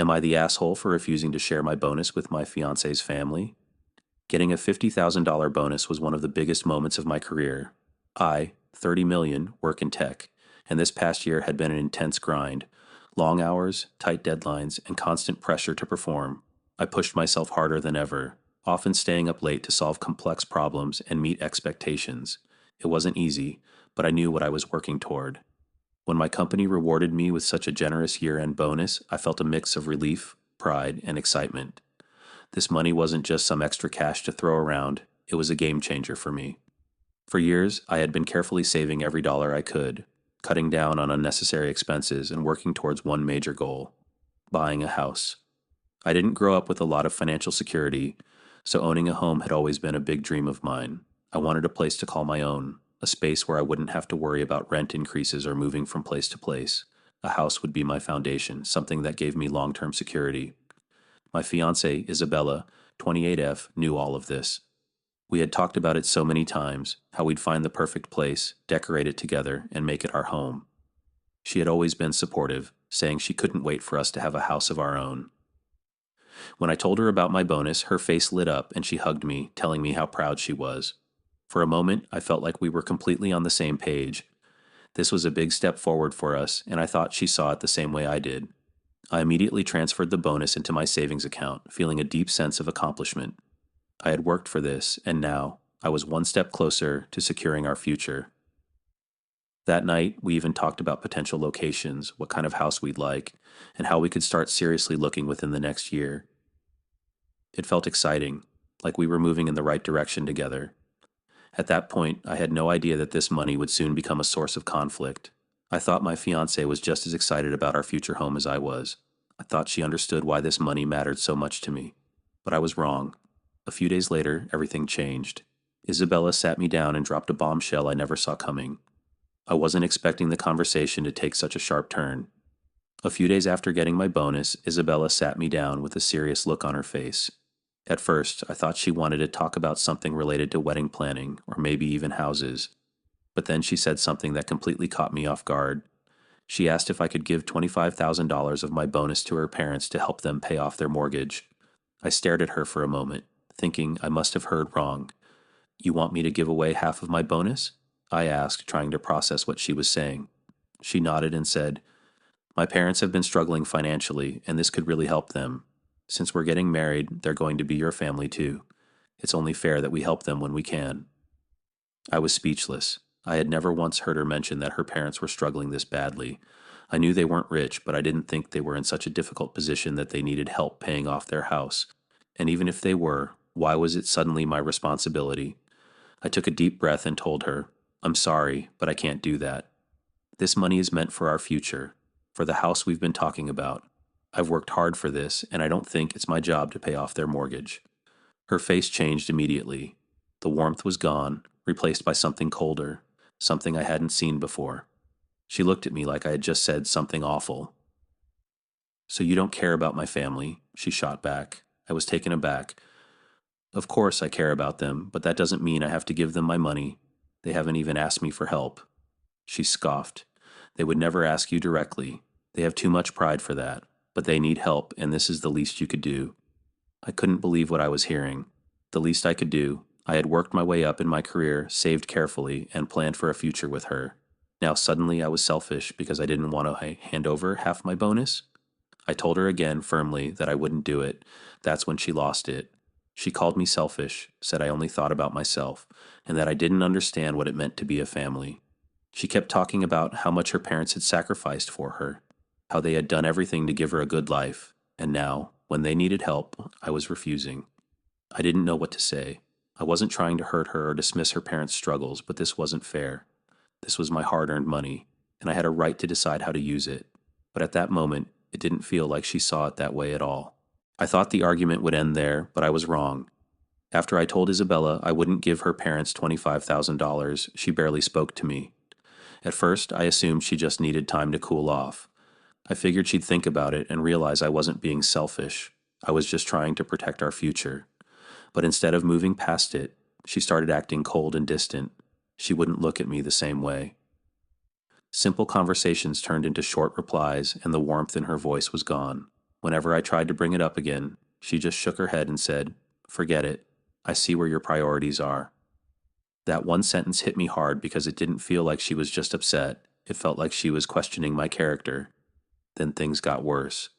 Am I the asshole for refusing to share my bonus with my fiance's family? Getting a $50,000 bonus was one of the biggest moments of my career. I, 30 million, work in tech, and this past year had been an intense grind. Long hours, tight deadlines, and constant pressure to perform. I pushed myself harder than ever, often staying up late to solve complex problems and meet expectations. It wasn't easy, but I knew what I was working toward. When my company rewarded me with such a generous year-end bonus, I felt a mix of relief, pride, and excitement. This money wasn't just some extra cash to throw around, it was a game changer for me. For years, I had been carefully saving every dollar I could, cutting down on unnecessary expenses and working towards one major goal: buying a house. I didn't grow up with a lot of financial security, so owning a home had always been a big dream of mine. I wanted a place to call my own, a space where I wouldn't have to worry about rent increases or moving from place to place. A house would be my foundation, something that gave me long-term security. My fiancée, Isabella, 28F, knew all of this. We had talked about it so many times, how we'd find the perfect place, decorate it together, and make it our home. She had always been supportive, saying she couldn't wait for us to have a house of our own. When I told her about my bonus, her face lit up and she hugged me, telling me how proud she was. For a moment, I felt like we were completely on the same page. This was a big step forward for us, and I thought she saw it the same way I did. I immediately transferred the bonus into my savings account, feeling a deep sense of accomplishment. I had worked for this, and now I was one step closer to securing our future. That night, we even talked about potential locations, what kind of house we'd like, and how we could start seriously looking within the next year. It felt exciting, like we were moving in the right direction together. At that point, I had no idea that this money would soon become a source of conflict. I thought my fiancée was just as excited about our future home as I was. I thought she understood why this money mattered so much to me. But I was wrong. A few days later, everything changed. Isabella sat me down and dropped a bombshell I never saw coming. I wasn't expecting the conversation to take such a sharp turn. A few days after getting my bonus, Isabella sat me down with a serious look on her face. At first, I thought she wanted to talk about something related to wedding planning, or maybe even houses. But then she said something that completely caught me off guard. She asked if I could give $25,000 of my bonus to her parents to help them pay off their mortgage. I stared at her for a moment, thinking I must have heard wrong. "You want me to give away half of my bonus?" I asked, trying to process what she was saying. She nodded and said, "My parents have been struggling financially, and this could really help them. Since we're getting married, they're going to be your family too. It's only fair that we help them when we can." I was speechless. I had never once heard her mention that her parents were struggling this badly. I knew they weren't rich, but I didn't think they were in such a difficult position that they needed help paying off their house. And even if they were, why was it suddenly my responsibility? I took a deep breath and told her, "I'm sorry, but I can't do that. This money is meant for our future, for the house we've been talking about. I've worked hard for this, and I don't think it's my job to pay off their mortgage." Her face changed immediately. The warmth was gone, replaced by something colder, something I hadn't seen before. She looked at me like I had just said something awful. "So you don't care about my family?" she shot back. I was taken aback. "Of course I care about them, but that doesn't mean I have to give them my money. They haven't even asked me for help." She scoffed. "They would never ask you directly. They have too much pride for that. But they need help, and this is the least you could do." I couldn't believe what I was hearing. The least I could do. I had worked my way up in my career, saved carefully, and planned for a future with her. Now suddenly I was selfish because I didn't want to hand over half my bonus? I told her again firmly that I wouldn't do it. That's when she lost it. She called me selfish, said I only thought about myself, and that I didn't understand what it meant to be a family. She kept talking about how much her parents had sacrificed for her, how they had done everything to give her a good life, and now, when they needed help, I was refusing. I didn't know what to say. I wasn't trying to hurt her or dismiss her parents' struggles, but this wasn't fair. This was my hard-earned money, and I had a right to decide how to use it. But at that moment, it didn't feel like she saw it that way at all. I thought the argument would end there, but I was wrong. After I told Isabella I wouldn't give her parents $25,000, she barely spoke to me. At first, I assumed she just needed time to cool off. I figured she'd think about it and realize I wasn't being selfish. I was just trying to protect our future. But instead of moving past it, she started acting cold and distant. She wouldn't look at me the same way. Simple conversations turned into short replies, and the warmth in her voice was gone. Whenever I tried to bring it up again, she just shook her head and said, "Forget it. I see where your priorities are." That one sentence hit me hard because it didn't feel like she was just upset. It felt like she was questioning my character. Then things got worse.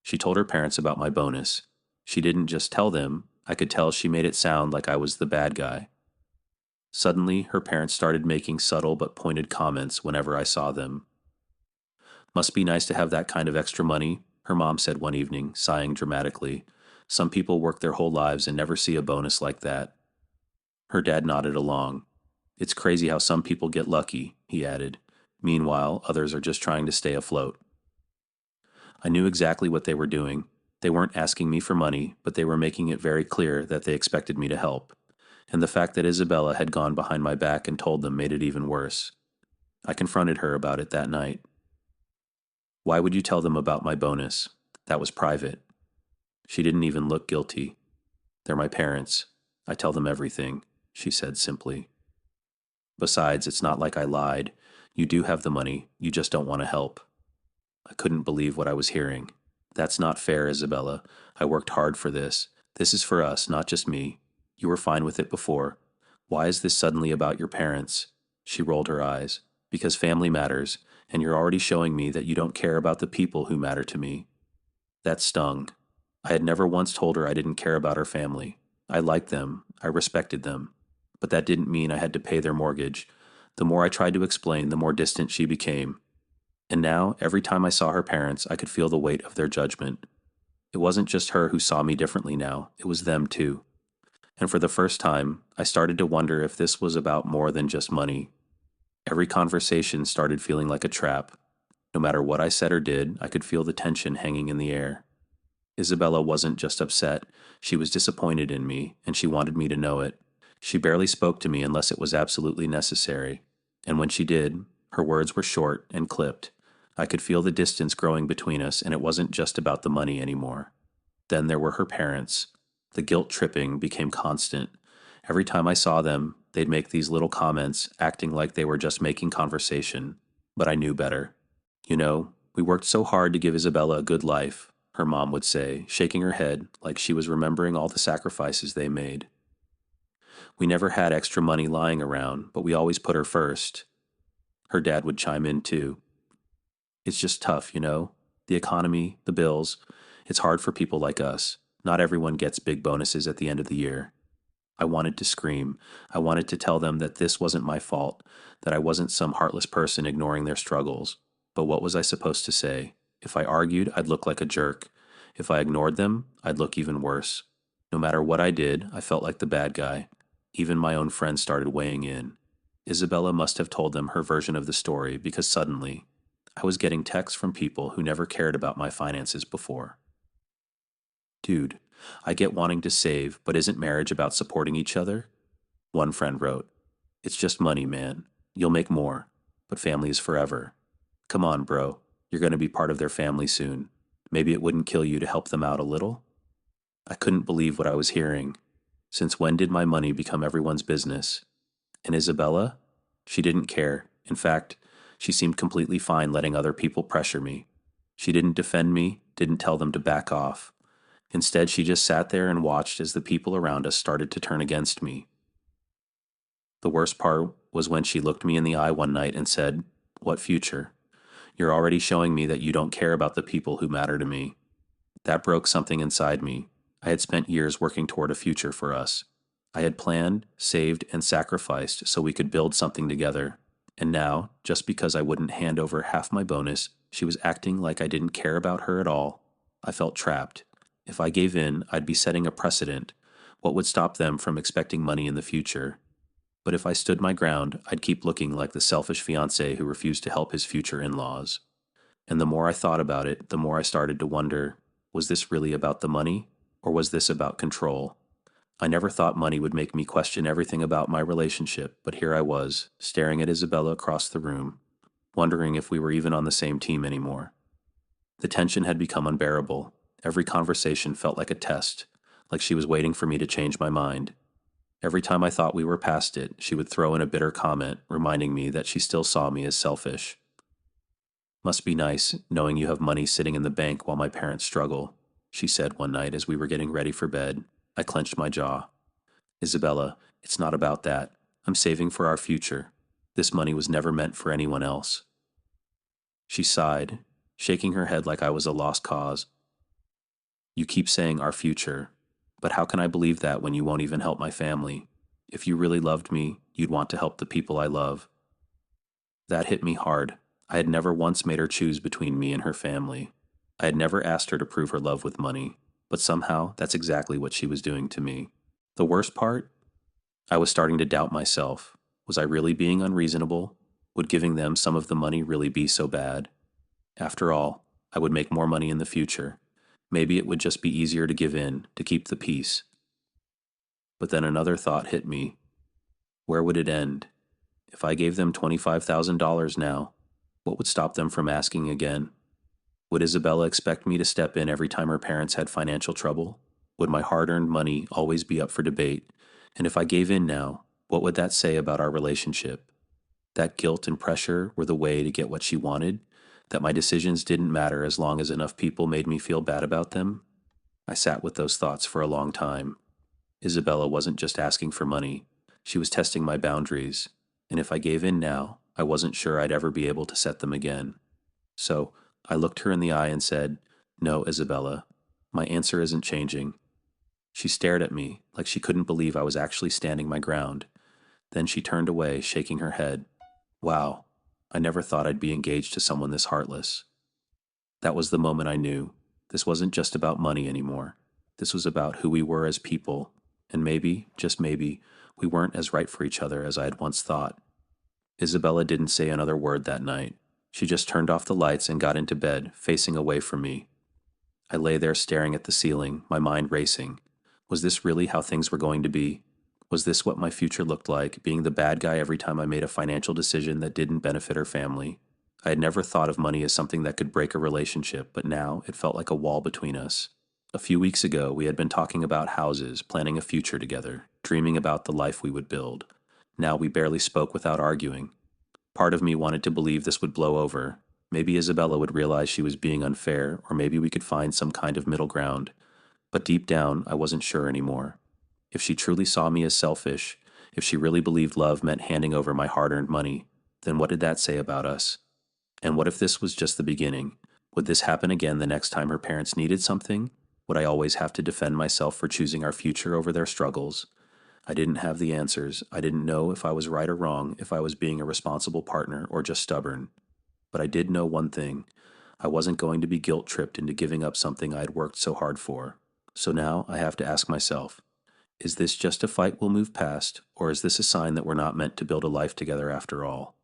She told her parents about my bonus. She didn't just tell them, I could tell she made it sound like I was the bad guy. Suddenly, her parents started making subtle but pointed comments whenever I saw them. "Must be nice to have that kind of extra money," her mom said one evening, sighing dramatically. "Some people work their whole lives and never see a bonus like that." Her dad nodded along. "It's crazy how some people get lucky," he added. "Meanwhile, others are just trying to stay afloat." I knew exactly what they were doing. They weren't asking me for money, but they were making it very clear that they expected me to help. And the fact that Isabella had gone behind my back and told them made it even worse. I confronted her about it that night. "Why would you tell them about my bonus? That was private." She didn't even look guilty. "They're my parents. I tell them everything," she said simply. "Besides, it's not like I lied. You do have the money, you just don't want to help." I couldn't believe what I was hearing. "That's not fair, Isabella. I worked hard for this. This is for us, not just me. You were fine with it before. Why is this suddenly about your parents?" She rolled her eyes. "Because family matters, and you're already showing me that you don't care about the people who matter to me." That stung. I had never once told her I didn't care about her family. I liked them. I respected them. But that didn't mean I had to pay their mortgage. The more I tried to explain, the more distant she became. And now, every time I saw her parents, I could feel the weight of their judgment. It wasn't just her who saw me differently now, it was them too. And for the first time, I started to wonder if this was about more than just money. Every conversation started feeling like a trap. No matter what I said or did, I could feel the tension hanging in the air. Isabella wasn't just upset, she was disappointed in me, and she wanted me to know it. She barely spoke to me unless it was absolutely necessary. And when she did, her words were short and clipped. I could feel the distance growing between us, and it wasn't just about the money anymore. Then there were her parents. The guilt tripping became constant. Every time I saw them, they'd make these little comments, acting like they were just making conversation. But I knew better. "You know, we worked so hard to give Isabella a good life," her mom would say, shaking her head like she was remembering all the sacrifices they made. "We never had extra money lying around, but we always put her first." Her dad would chime in too. "It's just tough, you know? The economy, the bills. It's hard for people like us. Not everyone gets big bonuses at the end of the year." I wanted to scream. I wanted to tell them that this wasn't my fault, that I wasn't some heartless person ignoring their struggles. But what was I supposed to say? If I argued, I'd look like a jerk. If I ignored them, I'd look even worse. No matter what I did, I felt like the bad guy. Even my own friends started weighing in. Isabella must have told them her version of the story because suddenly, I was getting texts from people who never cared about my finances before. "Dude, I get wanting to save, but isn't marriage about supporting each other?" One friend wrote, "It's just money, man. You'll make more, but family is forever. Come on, bro. You're going to be part of their family soon. Maybe it wouldn't kill you to help them out a little?" I couldn't believe what I was hearing. Since when did my money become everyone's business? And Isabella? She didn't care. In fact, she seemed completely fine letting other people pressure me. She didn't defend me, didn't tell them to back off. Instead, she just sat there and watched as the people around us started to turn against me. The worst part was when she looked me in the eye one night and said, "What future? You're already showing me that you don't care about the people who matter to me." That broke something inside me. I had spent years working toward a future for us. I had planned, saved, and sacrificed so we could build something together. And now, just because I wouldn't hand over half my bonus, she was acting like I didn't care about her at all. I felt trapped. If I gave in, I'd be setting a precedent. What would stop them from expecting money in the future? But if I stood my ground, I'd keep looking like the selfish fiancé who refused to help his future in-laws. And the more I thought about it, the more I started to wonder, was this really about the money, or was this about control? I never thought money would make me question everything about my relationship, but here I was, staring at Isabella across the room, wondering if we were even on the same team anymore. The tension had become unbearable. Every conversation felt like a test, like she was waiting for me to change my mind. Every time I thought we were past it, she would throw in a bitter comment, reminding me that she still saw me as selfish. Must be nice knowing you have money sitting in the bank while my parents struggle, she said one night as we were getting ready for bed. I clenched my jaw. Isabella, it's not about that. I'm saving for our future. This money was never meant for anyone else. She sighed, shaking her head like I was a lost cause. You keep saying our future, but how can I believe that when you won't even help my family? If you really loved me, you'd want to help the people I love. That hit me hard. I had never once made her choose between me and her family. I had never asked her to prove her love with money, but somehow that's exactly what she was doing to me. The worst part? I was starting to doubt myself. Was I really being unreasonable? Would giving them some of the money really be so bad? After all, I would make more money in the future. Maybe it would just be easier to give in, to keep the peace. But then another thought hit me. Where would it end? If I gave them $25,000 now, what would stop them from asking again? Would Isabella expect me to step in every time her parents had financial trouble? Would my hard-earned money always be up for debate? And if I gave in now, what would that say about our relationship? That guilt and pressure were the way to get what she wanted? That my decisions didn't matter as long as enough people made me feel bad about them? I sat with those thoughts for a long time. Isabella wasn't just asking for money. She was testing my boundaries. And if I gave in now, I wasn't sure I'd ever be able to set them again. So I looked her in the eye and said, No, Isabella, my answer isn't changing. She stared at me like she couldn't believe I was actually standing my ground. Then she turned away, shaking her head. Wow, I never thought I'd be engaged to someone this heartless. That was the moment I knew. This wasn't just about money anymore. This was about who we were as people, and maybe, just maybe, we weren't as right for each other as I had once thought. Isabella didn't say another word that night. She just turned off the lights and got into bed, facing away from me. I lay there staring at the ceiling, my mind racing. Was this really how things were going to be? Was this what my future looked like, being the bad guy every time I made a financial decision that didn't benefit her family? I had never thought of money as something that could break a relationship, but now it felt like a wall between us. A few weeks ago, we had been talking about houses, planning a future together, dreaming about the life we would build. Now we barely spoke without arguing. Part of me wanted to believe this would blow over. Maybe Isabella would realize she was being unfair, or maybe we could find some kind of middle ground. But deep down, I wasn't sure anymore. If she truly saw me as selfish, if she really believed love meant handing over my hard-earned money, then what did that say about us? And what if this was just the beginning? Would this happen again the next time her parents needed something? Would I always have to defend myself for choosing our future over their struggles? I didn't have the answers. I didn't know if I was right or wrong, if I was being a responsible partner or just stubborn. But I did know one thing. I wasn't going to be guilt-tripped into giving up something I had worked so hard for. So now I have to ask myself, is this just a fight we'll move past, or is this a sign that we're not meant to build a life together after all?